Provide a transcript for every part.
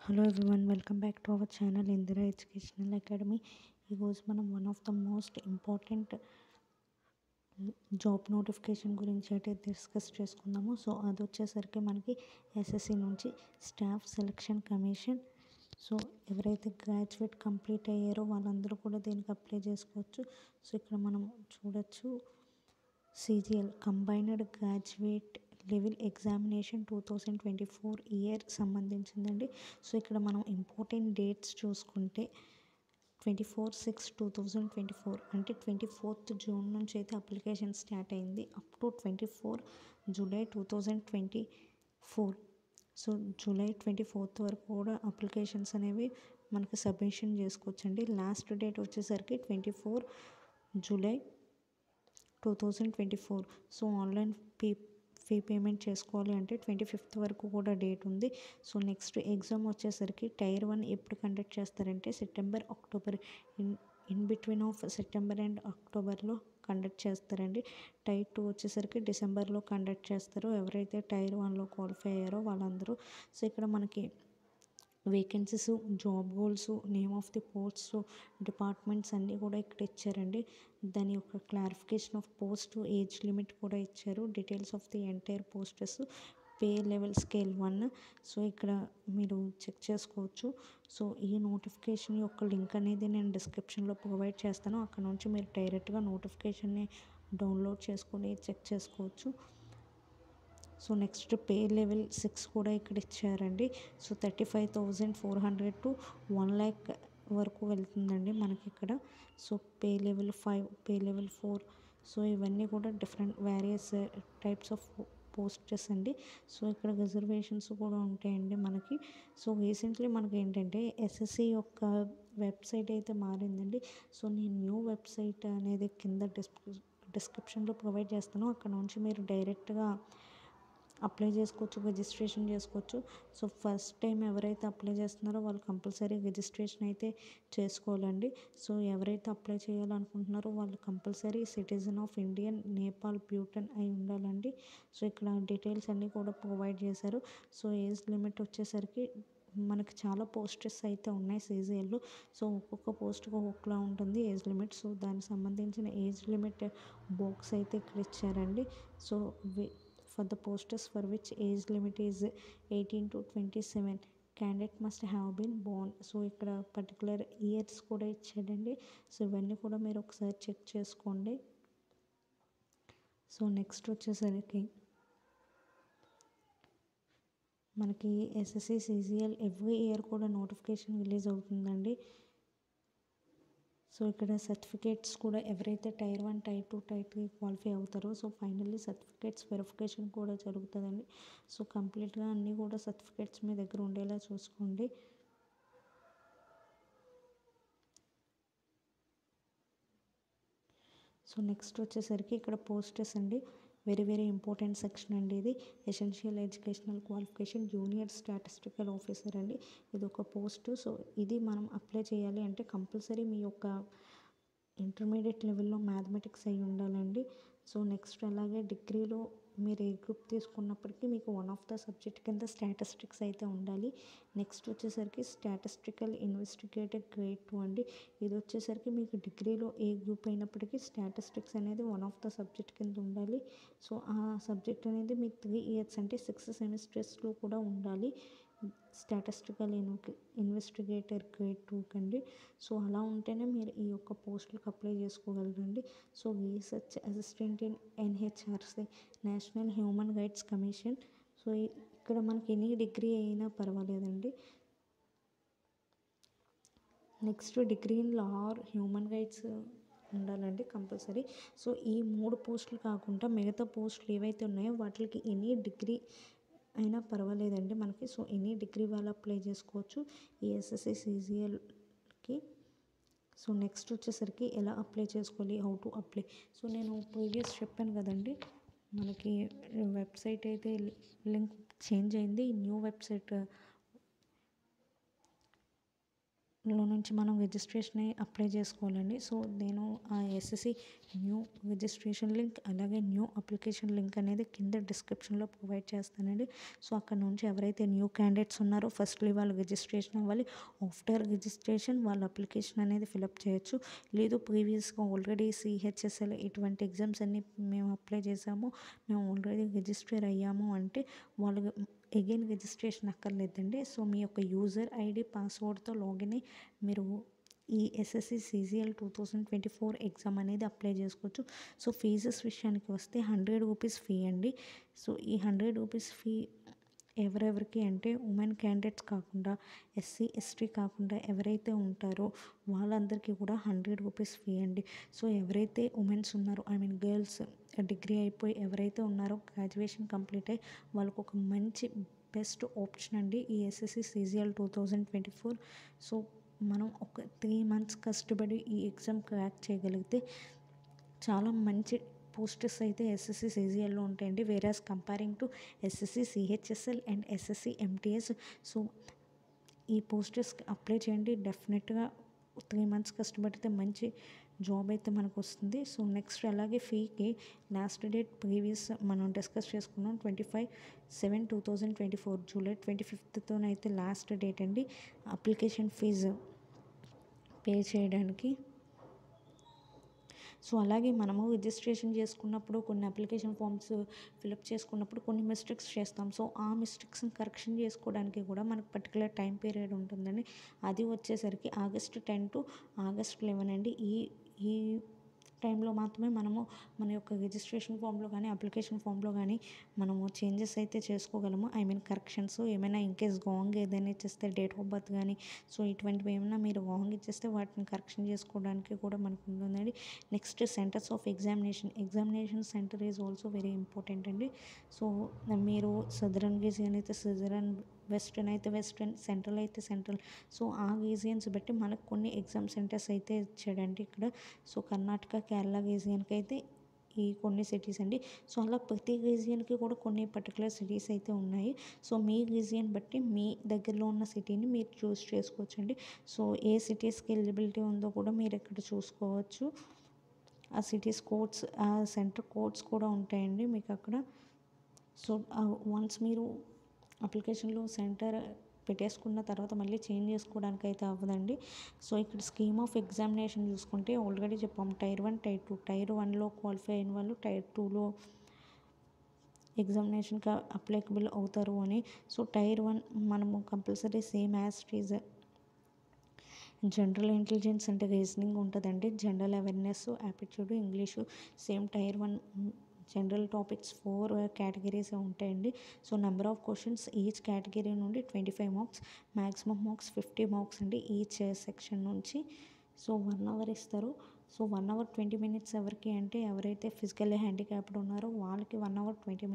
Hello everyone, welcome back to our channel Indira educational academy. ఈరోజు మనం one of the most important job notification గురించి అయితే discuss చేసుకుందాము. So అది వచ్చేసరికి మనకి ఎస్ఎస్సి నుంచి స్టాఫ్ సెలక్షన్ కమిషన్. సో ఎవరైతే గ్రాడ్యుయేట్ కంప్లీట్ అయ్యారో వాళ్ళందరూ కూడా దీనికి అప్లై చేసుకోవచ్చు. సో ఇక్కడ మనం చూడొచ్చు, CGL combined graduate level examination 2024 year సంబంధించిందండి. సో ఇక్కడ మనం ఇంపార్టెంట్ డేట్స్ చూసుకుంటే 24/6/2024 అంటే 24th జూన్ నుంచి అయితే అప్లికేషన్ స్టార్ట్ అయింది up to 24 July 2024. So July 24th వరకు కూడా అప్లికేషన్స్ అనేవి మనకు సబ్మిషన్ చేసుకోవచ్చండి. లాస్ట్ డేట్ వచ్చేసరికి 24 July 2024. So online fee payment చేసుకోవాలి అంటే 25th వరకు కూడా డేట్ ఉంది. సో నెక్స్ట్ ఎగ్జామ్ వచ్చేసరికి టైర్ 1 ఎప్పుడు కండక్ట్ చేస్తారంటే September, October, in between of September and అక్టోబర్లో కండక్ట్ చేస్తారండి. టైర్ 2 వచ్చేసరికి డిసెంబర్లో కండక్ట్ చేస్తారు. ఎవరైతే టైర్ 1లో క్వాలిఫై అయ్యారో వాళ్ళందరూ. సో ఇక్కడ మనకి vacancies, job goals, name of the posts, departments అన్నీ కూడా ఇక్కడ ఇచ్చారండి. దాని యొక్క clarification of post, age limit కూడా ఇచ్చారు. Details of the entire posts, pay level scale 1. So ఇక్కడ మీరు చెక్ చేసుకోవచ్చు. సో ఈ నోటిఫికేషన్ యొక్క లింక్ అనేది నేను డిస్క్రిప్షన్లో ప్రొవైడ్ చేస్తాను. అక్కడ నుంచి మీరు డైరెక్ట్గా నోటిఫికేషన్ని డౌన్లోడ్ చేసుకొని చెక్ చేసుకోవచ్చు. సో నెక్స్ట్ పే లెవెల్ 6 కూడా ఇక్కడ ఇచ్చారండి. సో 35,400 to 1 lakh వరకు వెళ్తుందండి మనకి ఇక్కడ. So pay level 5, pay level 4. So ఇవన్నీ కూడా different various types of posts అండి. సో ఇక్కడ రిజర్వేషన్స్ కూడా ఉంటాయండి మనకి. సో రీసెంట్లీ మనకి ఏంటంటే ఎస్ఎస్సి యొక్క వెబ్సైట్ అయితే మారిందండి. సో నేను న్యూ వెబ్సైట్ అనేది కింద డిస్క్రిప్షన్లో ప్రొవైడ్ చేస్తాను. అక్కడ నుంచి మీరు డైరెక్ట్గా అప్లై చేసుకోవచ్చు, రిజిస్ట్రేషన్ చేసుకోవచ్చు. సో ఫస్ట్ టైం ఎవరైతే అప్లై చేస్తున్నారో వాళ్ళు కంపల్సరీ రిజిస్ట్రేషన్ అయితే చేసుకోవాలండి. సో ఎవరైతే అప్లై చేయాలనుకుంటున్నారో వాళ్ళు compulsory citizen of Indian, Nepal, Bhutan అయి ఉండాలండి. సో ఇక్కడ డీటెయిల్స్ అన్నీ కూడా ప్రొవైడ్ చేశారు. సో ఏజ్ లిమిట్ వచ్చేసరికి మనకి చాలా పోస్టెస్ అయితే ఉన్నాయి CGLలో. సో ఒక్కొక్క పోస్ట్కి ఒక్కొక్కలా ఉంటుంది ఏజ్ లిమిట్. సో దానికి సంబంధించిన ఏజ్ లిమిట్ బాక్స్ అయితే ఇక్కడ ఇచ్చారండి. So for the posters for which age limit is 18 to 27, candidate must have been born. So ఇక్కడ పర్టికులర్ ఇయర్స్ కూడా ఇచ్చాడండి. సో ఇవన్నీ కూడా మీరు ఒకసారి చెక్ చేసుకోండి. సో నెక్స్ట్ వచ్చేసరికి మనకి ఎస్ఎస్సి CGL ఎవ్రీ ఇయర్ కూడా నోటిఫికేషన్ రిలీజ్ అవుతుందండి. సో ఇక్కడ సర్టిఫికేట్స్ కూడా ఎవరైతే టైర్ 1, టైర్ 2, టైర్ 3 క్వాలిఫై అవుతారో సో ఫైనల్లీ సర్టిఫికేట్స్ వెరిఫికేషన్ కూడా జరుగుతుందండి. సో కంప్లీట్గా అన్నీ కూడా సర్టిఫికేట్స్ మీ దగ్గర ఉండేలా చూసుకోండి. సో నెక్స్ట్ వచ్చేసరికి ఇక్కడ పోస్టెస్ అండి. వెరీ ఇంపార్టెంట్ సెక్షన్ అండి ఇది. Essential educational qualification junior statistical officer అండి. ఇది ఒక పోస్ట్. సో ఇది మనం అప్లై చేయాలి అంటే కంపల్సరీ మీ యొక్క ఇంటర్మీడియట్ లెవెల్లో మ్యాథమెటిక్స్ అయి ఉండాలండి. సో నెక్స్ట్ అలాగే డిగ్రీలో మీరు ఏ గ్రూప్ తీసుకున్నప్పటికీ మీకు వన్ ఆఫ్ ద సబ్జెక్ట్ కింద స్టాటిస్టిక్స్ అయితే ఉండాలి. నెక్స్ట్ వచ్చేసరికి స్టాటిస్టికల్ ఇన్వెస్టిగేటర్ గ్రేడ్ 2 అండి. ఇది వచ్చేసరికి మీకు డిగ్రీలో ఏ గ్రూప్ అయినప్పటికీ స్టాటిస్టిక్స్ అనేది వన్ ఆఫ్ ద సబ్జెక్ట్ కింద ఉండాలి. సో ఆ సబ్జెక్ట్ అనేది మీకు 3 ఇయర్స్ అంటే 6 సెమిస్టర్స్లో కూడా ఉండాలి. స్టాటిస్టికల్ ఇన్వెస్టిగేటర్ గ్రేడ్ 2 కండి. సో అలా ఉంటేనే మీరు ఈ యొక్క పోస్టులకు అప్లై చేసుకోగలరండి. So research assistant in NHRC, national human rights commission. So ఇక్కడ మనకి ఎనీ డిగ్రీ అయినా పర్వాలేదండి. Next degree in law or human rights ఉండాలండి కంపల్సరీ. సో ఈ 3 పోస్టులు కాకుండా మిగతా పోస్టులు ఏవైతే ఉన్నాయో వాటికి ఎనీ డిగ్రీ అయినా పర్వాలేదండి మనకి. సో ఎనీ డిగ్రీ వాళ్ళు అప్లై చేసుకోవచ్చు ఈ ఎస్ఎస్సి CGLకి. సో నెక్స్ట్ వచ్చేసరికి ఎలా అప్లై చేసుకోవాలి, హౌ టు అప్లై. సో నేను ప్రీవియస్ చెప్పాను కదండి, మనకి వెబ్సైట్ అయితే లింక్ చేంజ్ అయింది. న్యూ వెబ్సైట్ లో నుంచి మనం రిజిస్ట్రేషన్ అప్లై చేసుకోవాలండి. సో నేను ఆ ఎస్ఎస్సి న్యూ రిజిస్ట్రేషన్ లింక్ అలాగే న్యూ అప్లికేషన్ లింక్ అనేది కింద డిస్క్రిప్షన్లో ప్రొవైడ్ చేస్తానండి. సో అక్కడ నుంచి ఎవరైతే న్యూ క్యాండిడేట్స్ ఉన్నారో ఫస్ట్లీ వాళ్ళు రిజిస్ట్రేషన్ అవ్వాలి. ఆఫ్టర్ రిజిస్ట్రేషన్ వాళ్ళ అప్లికేషన్ అనేది ఫిలప్ చేయొచ్చు. లేదు ప్రీవియస్గా ఆల్రెడీ సిహెచ్ఎస్ఎల్ ఇటువంటి ఎగ్జామ్స్ అన్నీ మేము అప్లై చేసాము, మేము ఆల్రెడీ రిజిస్టర్ అయ్యాము అంటే వాళ్ళు అగైన్ రిజిస్ట్రేషన్ అక్కర్లేదండి. సో మీ యొక్క యూజర్ ఐడి పాస్వర్డ్తో లాగిన్ అయ్యి మీరు ఈ ఎస్ఎస్సి సిజిఎల్ 2024 ఎగ్జామ్ అనేది అప్లై చేసుకోవచ్చు. సో ఫీజెస్ విషయానికి వస్తే 100 రూపీస్ ఫీ అండి. సో ఈ 100 రూపీస్ ఫీ ఎవరెవరికి అంటే ఉమెన్ క్యాండిడేట్స్ కాకుండా ఎస్సీ ఎస్టీ కాకుండా ఎవరైతే ఉంటారో వాళ్ళందరికీ కూడా 100 రూపీస్ ఫీ అండి. సో ఎవరైతే ఉమెన్స్ ఉన్నారో గర్ల్స్ డిగ్రీ అయిపోయి ఎవరైతే ఉన్నారో గ్రాడ్యుయేషన్ కంప్లీట్ అయ్యి వాళ్ళకు ఒక మంచి బెస్ట్ ఆప్షన్ అండి ఈ ఎస్ఎస్సి సిజిఎల్ 2024. సో మనం ఒక 3 మంత్స్ కష్టపడి ఈ ఎగ్జామ్ క్రాక్ చేయగలిగితే చాలా మంచి పోస్టర్స్ అయితే ఎస్ఎస్సి సిజిఎల్లో ఉంటాయండి. Whereas comparing to SSC CHSL and SSC MTS. So ఈ పోస్టర్స్కి అప్లై చేయండి. డెఫినెట్గా 3 మంత్స్ కష్టపడితే మంచి జాబ్ అయితే మనకు వస్తుంది. సో నెక్స్ట్ అలాగే ఫీకి లాస్ట్ డేట్ ప్రీవియస్ మనం డిస్కస్ చేసుకున్నాం 25/7/2024 జూలై 25th లాస్ట్ డేట్ అండి అప్లికేషన్ ఫీజు పే చేయడానికి. సో అలాగే మనము రిజిస్ట్రేషన్ చేసుకున్నప్పుడు కొన్ని అప్లికేషన్ ఫామ్స్ ఫిలప్ చేసుకున్నప్పుడు కొన్ని మిస్టేక్స్ చేస్తాం. సో ఆ మిస్టేక్స్ని కరెక్షన్ చేసుకోవడానికి కూడా మనకు పర్టికులర్ టైం పీరియడ్ ఉంటుందండి. అది వచ్చేసరికి August 10 to August 11 అండి. ఈ టైంలో మాత్రమే మనము మన యొక్క రిజిస్ట్రేషన్ ఫామ్లో కానీ అప్లికేషన్ ఫామ్లో కానీ మనము చేంజెస్ అయితే చేసుకోగలము. కరెక్షన్స్ ఏమైనా ఇన్కేస్ రాంగ్ ఏదైనా ఇచ్చేస్తే డేట్ ఆఫ్ బర్త్ కానీ సో ఇటువంటివి ఏమైనా మీరు రాంగ్ ఇచ్చేస్తే వాటిని కరెక్షన్ చేసుకోవడానికి కూడా మనకు ఉంటుందండి. Next centres of examination centre is also very important అండి. సో మీరు సదరన్ రీజియన్ అయితే సదరన్, వెస్టర్న్ అయితే వెస్టర్న్, సెంట్రల్ అయితే సెంట్రల్. సో ఆ రీజియన్స్ బట్టి మనకు కొన్ని ఎగ్జామ్ సెంటర్స్ అయితే ఇచ్చాడండి ఇక్కడ. సో కర్ణాటక, కేరళ రీజియన్కి అయితే ఈ కొన్ని సిటీస్ అండి. సో అలా ప్రతి రీజియన్కి కూడా కొన్ని పర్టికులర్ సిటీస్ అయితే ఉన్నాయి. సో మీ రీజియన్ బట్టి మీ దగ్గరలో ఉన్న సిటీని మీరు చూస్ చేసుకోవచ్చండి. సో ఏ సిటీస్కి ఎలిజిబిలిటీ ఉందో కూడా మీరు ఇక్కడ చూసుకోవచ్చు. ఆ సిటీస్ కోడ్స్, ఆ సెంటర్ కోడ్స్ కూడా ఉంటాయండి మీకు అక్కడ. సో వన్స్ మీరు అప్లికేషన్లో సెంటర్ పెట్టేసుకున్న తర్వాత మళ్ళీ చేంజ్ చేసుకోవడానికి అయితే అవ్వదండి. సో ఇక్కడ స్కీమ్ ఆఫ్ ఎగ్జామినేషన్ చూసుకుంటే ఆల్రెడీ చెప్పాము టైర్ 1, టైర్ 2. టైర్ 1లో క్వాలిఫై అయిన వాళ్ళు టైర్ 2లో ఎగ్జామినేషన్కి అప్లికబుల్ అవుతారు అని. సో టైర్ 1 మనము కంపల్సరీ సేమ్ యాజ్ టీజ్ జనరల్ ఇంటెలిజెన్స్ అంటే రీజనింగ్ ఉంటుందండి. General awareness, aptitude, English same tier 1 general topics 4 categories ఉంటాయండి. So number of questions each category నుండి 25 మార్క్స్, మ్యాక్సిమం మార్క్స్ 50 మార్క్స్ అండి ఈచ్ సెక్షన్ నుంచి. సో 1 అవర్ ఇస్తారు. So 1 hour 20 minutes ఎవరికి అంటే ఎవరైతే ఫిజికల్లీ హ్యాండిక్యాప్డ్ ఉన్నారో వాళ్ళకి 1 అవర్ 20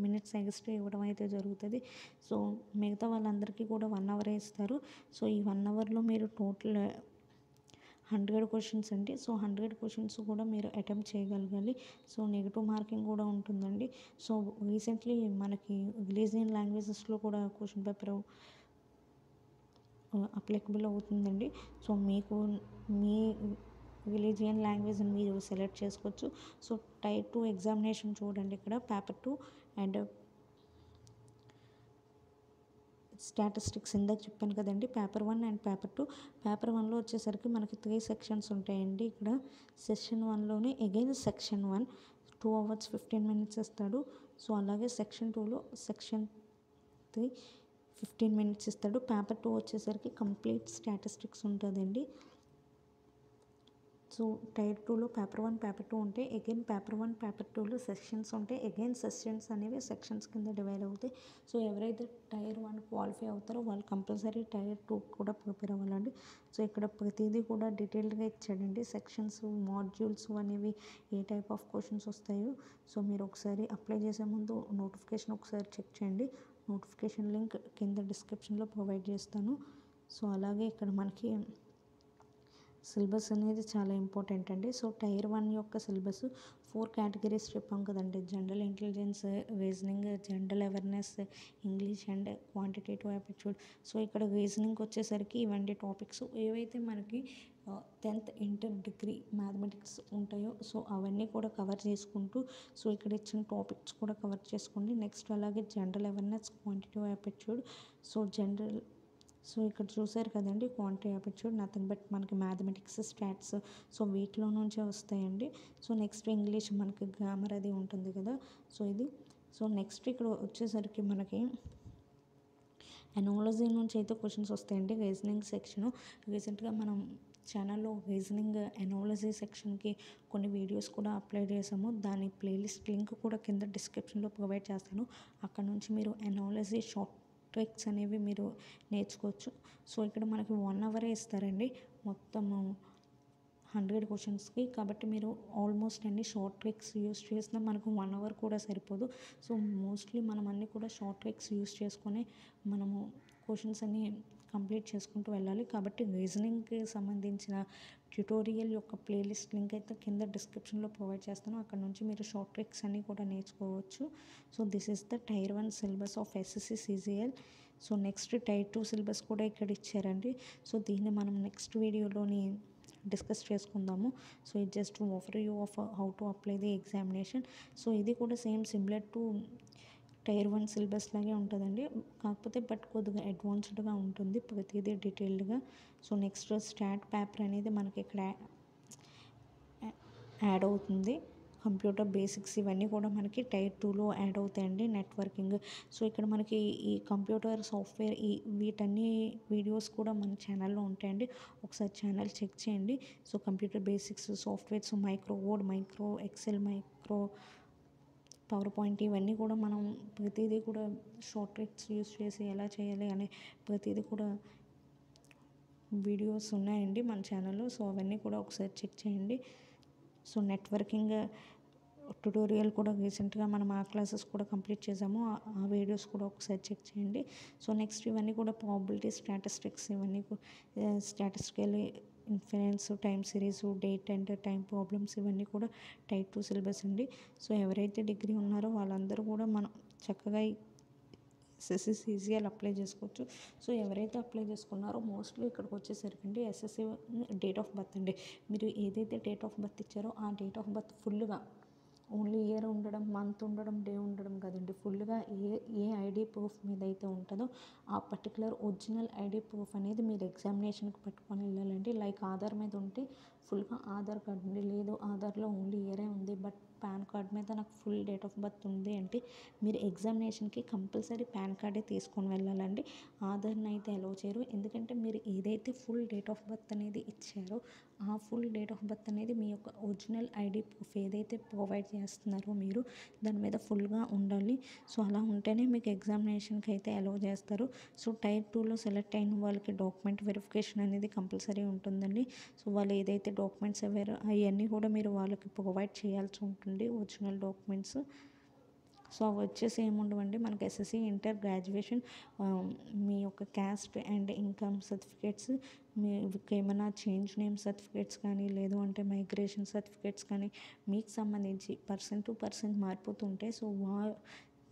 మినిట్స్ ఎక్స్ట్రా ఇవ్వడం అయితే జరుగుతుంది. సో మిగతా వాళ్ళందరికీ కూడా 1 అవరే ఇస్తారు. సో ఈ 1 అవర్లో మీరు టోటల్ 100 క్వశ్చన్స్ అండి. సో 100 క్వశ్చన్స్ కూడా మీరు అటెంప్ట్ చేయగలగాలి. సో నెగిటివ్ మార్కింగ్ కూడా ఉంటుందండి. సో రీసెంట్లీ మనకి రిలీజియన్ లాంగ్వేజెస్లో కూడా క్వశ్చన్ పేపర్ అప్లికబుల్ అవుతుందండి. సో మీకు మీ రిలీజియన్ లాంగ్వేజ్ని మీరు సెలెక్ట్ చేసుకోవచ్చు. సో టైర్ 2 ఎగ్జామినేషన్ చూడండి ఇక్కడ పేపర్ 2 అండ్ స్టాటిస్టిక్స్ ఇందాక చెప్పాను కదండి పేపర్ 1 అండ్ పేపర్ 2. పేపర్ 1లో వచ్చేసరికి మనకి 3 సెక్షన్స్ ఉంటాయండి. ఇక్కడ సెషన్ 1లోనే అగైన్ సెక్షన్ 1 2 hours 15 minutes ఇస్తాడు. సో అలాగే సెక్షన్ 2లో సెక్షన్ 3 15 minutes ఇస్తాడు. పేపర్ 2 వచ్చేసరికి కంప్లీట్ స్టాటిస్టిక్స్ ఉంటుందండి. సో టైర్ 2లో పేపర్ 1, పేపర్ 2 ఉంటాయి. అగైన్ పేపర్ 1, పేపర్ 2లో సెక్షన్స్ ఉంటాయి. అగైన్ సెక్షన్స్ అనేవి సెక్షన్స్ కింద డివైడ్ అవుతాయి. సో ఎవరైతే టైర్ 1 క్వాలిఫై అవుతారో వాళ్ళు కంపల్సరీ టైర్ 2 కూడా ప్రిపేర్ అవ్వాలండి. సో ఇక్కడ ప్రతిదీ కూడా డీటెయిల్డ్గా ఇచ్చాడండి. సెక్షన్స్, మాడ్యూల్స్ అనేవి ఏ టైప్ ఆఫ్ క్వశ్చన్స్ వస్తాయో. సో మీరు ఒకసారి అప్లై చేసే ముందు నోటిఫికేషన్ ఒకసారి చెక్ చేయండి. నోటిఫికేషన్ లింక్ కింద డిస్క్రిప్షన్లో ప్రొవైడ్ చేస్తాను. సో అలాగే ఇక్కడ మనకి సిలబస్ అనేది చాలా ఇంపార్టెంట్ అండి. సో టైర్ 1 యొక్క సిలబస్ 4 కేటగిరీస్ చెప్పాం కదండి. General intelligence, reasoning, general awareness, English and quantitative aptitude. So ఇక్కడ రీజనింగ్కి వచ్చేసరికి ఇవన్నీ టాపిక్స్ ఏవైతే మనకి 10th ఇంటర్ డిగ్రీ మ్యాథమెటిక్స్ ఉంటాయో సో అవన్నీ కూడా కవర్ చేసుకుంటూ సో ఇక్కడ ఇచ్చిన టాపిక్స్ కూడా కవర్ చేసుకోండి. నెక్స్ట్ అలాగే general awareness, quantitative aptitude. So ఇక్కడ చూసారు కదండి, క్వాంటిటీ యాప్టిట్యూడ్ నథింగ్ బట్ మనకి మ్యాథమెటిక్స్, స్టాట్స్ సో వీటిలో నుంచే వస్తాయండి. సో నెక్స్ట్ ఇంగ్లీష్ మనకి గ్రామర్ అది ఉంటుంది కదా. సో ఇది సో నెక్స్ట్ ఇక్కడ వచ్చేసరికి మనకి ఎనాలజీ నుంచి అయితే క్వశ్చన్స్ వస్తాయండి. రీజనింగ్ సెక్షను రీసెంట్గా మనం ఛానల్లో రీజనింగ్ ఎనాలజీ సెక్షన్కి కొన్ని వీడియోస్ కూడా అప్లోడ్ చేసాము. దాని ప్లేలిస్ట్ లింక్ కూడా కింద డిస్క్రిప్షన్లో ప్రొవైడ్ చేస్తాను. అక్కడ నుంచి మీరు ఎనాలజీ షార్ట్ ట్రిక్స్ అనేవి మీరు నేర్చుకోవచ్చు. సో ఇక్కడ మనకి 1 అవరే ఇస్తారండి మొత్తము 100 క్వశ్చన్స్కి. కాబట్టి మీరు ఆల్మోస్ట్ అన్ని షార్ట్ ట్రిక్స్ యూస్ చేసినా మనకు 1 అవర్ కూడా సరిపోదు. సో మోస్ట్లీ మనం అన్నీ కూడా షార్ట్ ట్రిక్స్ యూస్ చేసుకొని మనము క్వశ్చన్స్ అన్నీ కంప్లీట్ చేసుకుంటూ వెళ్ళాలి. కాబట్టి రీజనింగ్కి సంబంధించిన ట్యుటోరియల్ యొక్క ప్లేలిస్ట్ లింక్ అయితే కింద డిస్క్రిప్షన్లో ప్రొవైడ్ చేస్తాను. అక్కడ నుంచి మీరు షార్ట్ ట్రిక్స్ అన్నీ కూడా నేర్చుకోవచ్చు. So this is the tier 1 syllabus of SSC CGL. So next tier 2 syllabus కూడా ఇక్కడ ఇచ్చారండి. సో దీన్ని మనం నెక్స్ట్ వీడియోలోని డిస్కస్ చేసుకుందాము. సో ఇది just overview of how to apply the examination. So ఇది కూడా same similar to tier 1 syllabus లాగే ఉంటుందండి. కాకపోతే బట్ కొద్దిగా అడ్వాన్స్డ్గా ఉంటుంది ప్రతిదీ డీటెయిల్డ్గా. సో నెక్స్ట్ స్టాట్ పేపర్ అనేది మనకి ఇక్కడ యాడ్ అవుతుంది. కంప్యూటర్ బేసిక్స్ ఇవన్నీ కూడా మనకి టైర్ 2లో యాడ్ అవుతాయండి. నెట్వర్కింగ్. సో ఇక్కడ మనకి ఈ కంప్యూటర్ సాఫ్ట్వేర్ వీటన్ని వీడియోస్ కూడా మన ఛానల్లో ఉంటాయండి. ఒకసారి ఛానల్ చెక్ చేయండి. So computer basics, softwares, micro word, micro excel, micro power point ఇవన్నీ కూడా మనం ప్రతిదీ కూడా షార్ట్ ట్రిక్స్ యూస్ చేసి ఎలా చేయాలి అనే ప్రతిదీ కూడా వీడియోస్ ఉన్నాయండి మన ఛానల్లో. సో అవన్నీ కూడా ఒకసారి చెక్ చేయండి. సో నెట్వర్కింగ్ ట్యుటోరియల్ కూడా రీసెంట్గా మనం ఆ క్లాసెస్ కూడా కంప్లీట్ చేసాము. ఆ వీడియోస్ కూడా ఒకసారి చెక్ చేయండి. సో నెక్స్ట్ ఇవన్నీ కూడా ప్రాబబిలిటీ, స్టాటిస్టిక్స్ ఇవన్నీ statistical inference, time series, date and time problems ఇవన్నీ కూడా టైర్ 2 సిలబస్ అండి. సో ఎవరైతే డిగ్రీ ఉన్నారో వాళ్ళందరూ కూడా మనం చక్కగా ఎస్ఎస్సి సిజిఎల్ అప్లై చేసుకోవచ్చు. సో ఎవరైతే అప్లై చేసుకున్నారో మోస్ట్లీ ఇక్కడికి వచ్చేసరికి అండి ఎస్ఎస్సి డేట్ ఆఫ్ బర్త్ అండి. మీరు ఏదైతే డేట్ ఆఫ్ బర్త్ ఇచ్చారో ఆ డేట్ ఆఫ్ బర్త్ ఫుల్గా ఓన్లీ ఇయర్ ఉండడం, మంత్ ఉండడం, డే ఉండడం కదండి. ఫుల్గా ఏ ఐడి ప్రూఫ్ మీద అయితే ఉంటుందో ఆ పర్టికులర్ ఒరిజినల్ ఐడి ప్రూఫ్ అనేది మీరు ఎగ్జామినేషన్కి పట్టుకొని వెళ్ళాలండి. లైక్ ఆధార్ మీద ఉంటే ఫుల్గా ఆధార్ కార్డు ఉంది, లేదు ఆధార్లో ఓన్లీ ఇయరే ఉంది బట్ పాన్ కార్డ్ మీద నాకు ఫుల్ డేట్ ఆఫ్ బర్త్ ఉంది అంటే మీరు ఎగ్జామినేషన్కి కంపల్సరీ పాన్ కార్డే తీసుకొని వెళ్ళాలండి. ఆధార్ని అయితే అలౌ చేయరు. ఎందుకంటే మీరు ఏదైతే ఫుల్ డేట్ ఆఫ్ బర్త్ అనేది ఇచ్చారో ఆ ఫుల్ డేట్ ఆఫ్ బర్త్ అనేది మీ యొక్క ఒరిజినల్ ఐడి ప్రూఫ్ ఏదైతే ప్రొవైడ్ చేస్తున్నారో మీరు దాని మీద ఫుల్గా ఉండాలి. సో అలా ఉంటేనే మీకు ఎగ్జామినేషన్కి అయితే అలౌ చేస్తారు. సో టైర్ 2లో సెలెక్ట్ అయిన వాళ్ళకి డాక్యుమెంట్ వెరిఫికేషన్ అనేది కంపల్సరీ ఉంటుందండి. సో వాళ్ళు ఏదైతే డాక్యుమెంట్స్ అవ్వారో అవన్నీ కూడా మీరు వాళ్ళకి ప్రొవైడ్ చేయాల్సి ఉంటుంది, ఒరిజినల్ డాక్యుమెంట్స్. సో అవి వచ్చేసి ఏముండవండి మనకి ఎస్ఎస్సి, ఇంటర్, గ్రాడ్యుయేషన్, మీ యొక్క క్యాస్ట్ అండ్ ఇన్కమ్ సర్టిఫికేట్స్, మీకు ఏమైనా చేంజ్ నేమ్ సర్టిఫికేట్స్ కానీ లేదు అంటే మైగ్రేషన్ సర్టిఫికేట్స్ కానీ మీకు సంబంధించి పర్సన్ టు పర్సన్ మారిపోతుంటాయి. So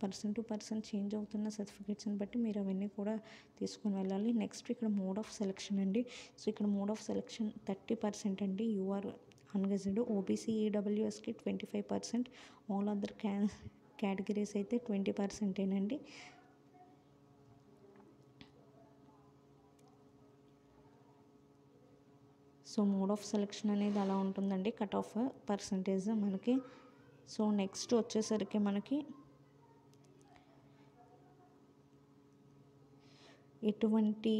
person to person change అవుతున్న సర్టిఫికేట్స్ని బట్టి మీరు అవన్నీ కూడా తీసుకొని వెళ్ళాలి. నెక్స్ట్ ఇక్కడ మోడ్ ఆఫ్ సెలెక్షన్ అండి. సో ఇక్కడ మోడ్ ఆఫ్ సెలెక్షన్ 30% అండి. యూఆర్ అన్గెజ్డ్. ఓబీసీ, ఈడబ్ల్యూఎస్కి 25%, ఆల్ అదర్ కేటగిరీస్ అయితే 20%. సో మోడ్ ఆఫ్ సెలెక్షన్ అనేది అలా ఉంటుందండి, కట్ ఆఫ్ పర్సంటేజ్ మనకి. సో నెక్స్ట్ వచ్చేసరికి మనకి ఎటువంటి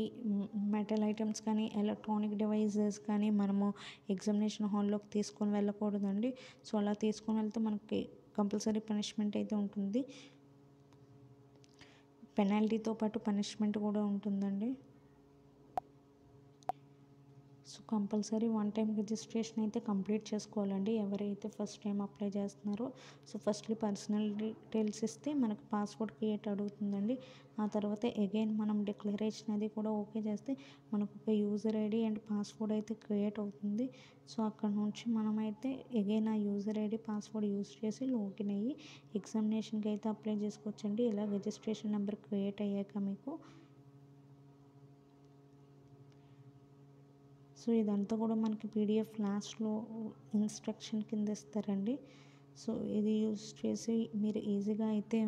మెటల్ ఐటమ్స్ కానీ ఎలక్ట్రానిక్ డివైజెస్ కానీ మనము ఎగ్జామినేషన్ హాల్లోకి తీసుకొని వెళ్ళకూడదండి. సో అలా తీసుకొని వెళ్తే మనకి కంపల్సరీ పనిష్మెంట్ అయితే ఉంటుంది. పెనాల్టీతో పాటు పనిష్మెంట్ కూడా ఉంటుందండి. So compulsory one time registration అయితే కంప్లీట్ చేసుకోవాలండి ఎవరైతే ఫస్ట్ టైం అప్లై చేస్తున్నారో. సో ఫస్ట్లీ పర్సనల్ డీటెయిల్స్ ఇస్తే మనకు పాస్వర్డ్ క్రియేట్ అడుగుతుందండి. ఆ తర్వాత అగైన్ మనం డిక్లరేషన్ అది కూడా ఓకే చేస్తే మనకు ఒక యూజర్ ఐడి అండ్ పాస్వర్డ్ అయితే క్రియేట్ అవుతుంది. సో అక్కడ నుంచి మనమైతే అగైన్ ఆ యూజర్ ఐడి పాస్వర్డ్ యూజ్ చేసి లాగిన్ అయ్యి ఎగ్జామినేషన్కి అయితే అప్లై చేసుకోవచ్చండి. ఇలా రిజిస్ట్రేషన్ నెంబర్ క్రియేట్ అయ్యాక మీకు. సో ఇదంతా కూడా మనకి పీడిఎఫ్ లాస్ట్లో ఇన్స్ట్రక్షన్ కింద ఇస్తారండి. సో ఇది యూస్ చేసి మీరు ఈజీగా అయితే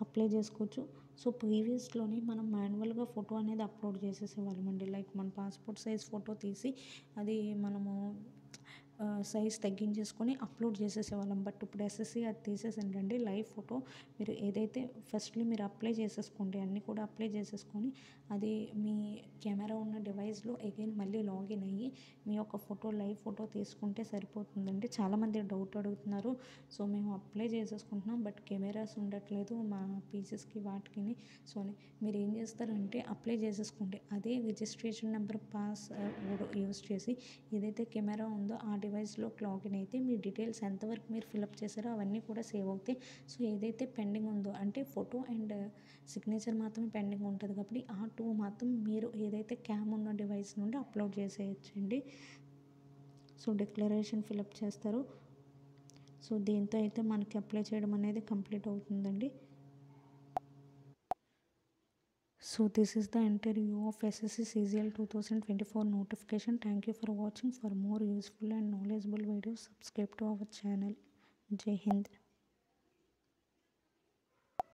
అప్లై చేసుకోవచ్చు. సో ప్రీవియస్లోని మనం మాన్యువల్గా ఫోటో అనేది అప్లోడ్ చేసేసేవాళ్ళమండి. లైక్ మన పాస్పోర్ట్ సైజ్ ఫోటో తీసి అది మనము సైజ్ తగ్గించేసుకొని అప్లోడ్ చేసేసేవాళ్ళం. బట్ ఇప్పుడు ఎస్ఎస్సి అది తీసేసిందండి. లైవ్ ఫోటో మీరు ఏదైతే ఫస్ట్లీ మీరు అప్లై చేసేసుకోండి, అన్నీ కూడా అప్లై చేసేసుకొని అది మీ కెమెరా ఉన్న డివైస్లో అగైన్ మళ్ళీ లాగిన్ అయ్యి మీ యొక్క ఫోటో లైవ్ ఫోటో తీసుకుంటే సరిపోతుందండి. చాలామంది డౌట్ అడుగుతున్నారు. సో మేము అప్లై చేసేసుకుంటున్నాం బట్ కెమెరాస్ ఉండట్లేదు మా పీసెస్కి వాటికి. సో మీరు ఏం చేస్తారంటే అప్లై చేసేసుకోండి. అదే రిజిస్ట్రేషన్ నెంబర్ యూస్ చేసి ఏదైతే కెమెరా ఉందో ఆ డివైస్లో లాగిన్ అయితే మీ డీటెయిల్స్ ఎంతవరకు మీరు ఫిలప్ చేశారో అవన్నీ కూడా సేవ్ అవుతాయి. సో ఏదైతే పెండింగ్ ఉందో అంటే ఫోటో అండ్ సిగ్నేచర్ మాత్రమే పెండింగ్ ఉంటుంది కాబట్టి ఆ టూ మాత్రం మీరు ఏదైతే క్యామ్ ఉన్న డివైస్ నుండి అప్లోడ్ చేసేయచ్చండి. సో డిక్లరేషన్ ఫిలప్ చేస్తారు. సో దీంతో అయితే మనకి అప్లై చేయడం అనేది కంప్లీట్ అవుతుందండి. So this is the interview of SSC CGL 2024 notification. Thank you for watching. For more useful and knowledgeable videos, subscribe to our channel. Jai Hind.